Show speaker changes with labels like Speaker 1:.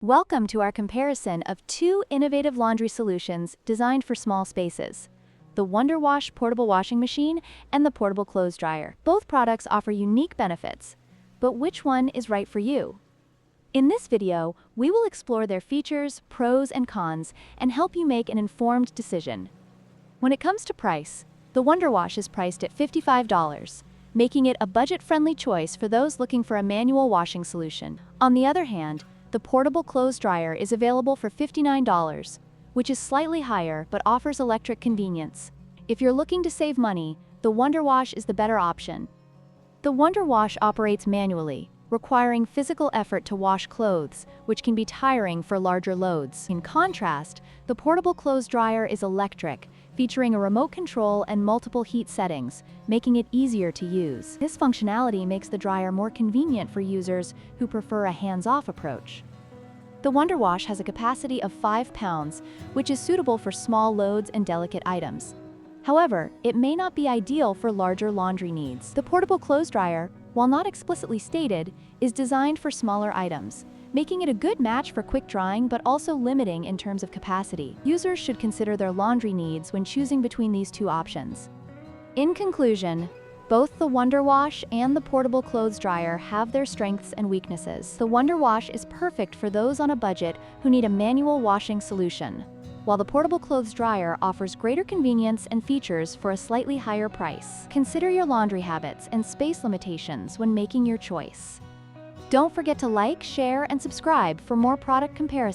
Speaker 1: Welcome to our comparison of two innovative laundry solutions designed for small spaces: the WonderWash Portable Washing Machine and the Portable Clothes Dryer. Both products offer unique benefits, but which one is right for you? In this video, we will explore their features, pros and cons, and help you make an informed decision. When it comes to price, the WonderWash is priced at $55, making it a budget-friendly choice for those looking for a manual washing solution. On the other hand, the Portable Clothes Dryer is available for $59, which is slightly higher but offers electric convenience. If you're looking to save money, the WonderWash is the better option. The WonderWash operates manually, requiring physical effort to wash clothes, which can be tiring for larger loads. In contrast, the Portable Clothes Dryer is electric, featuring a remote control and multiple heat settings, making it easier to use. This functionality makes the dryer more convenient for users who prefer a hands-off approach. The WonderWash has a capacity of 5 pounds, which is suitable for small loads and delicate items. However, it may not be ideal for larger laundry needs. The Portable Clothes Dryer, while not explicitly stated, is designed for smaller items, making it a good match for quick drying but also limiting in terms of capacity. Users should consider their laundry needs when choosing between these two options. In conclusion, both the WonderWash and the Portable Clothes Dryer have their strengths and weaknesses. The WonderWash is perfect for those on a budget who need a manual washing solution, while the Portable Clothes Dryer offers greater convenience and features for a slightly higher price. Consider your laundry habits and space limitations when making your choice. Don't forget to like, share, and subscribe for more product comparisons.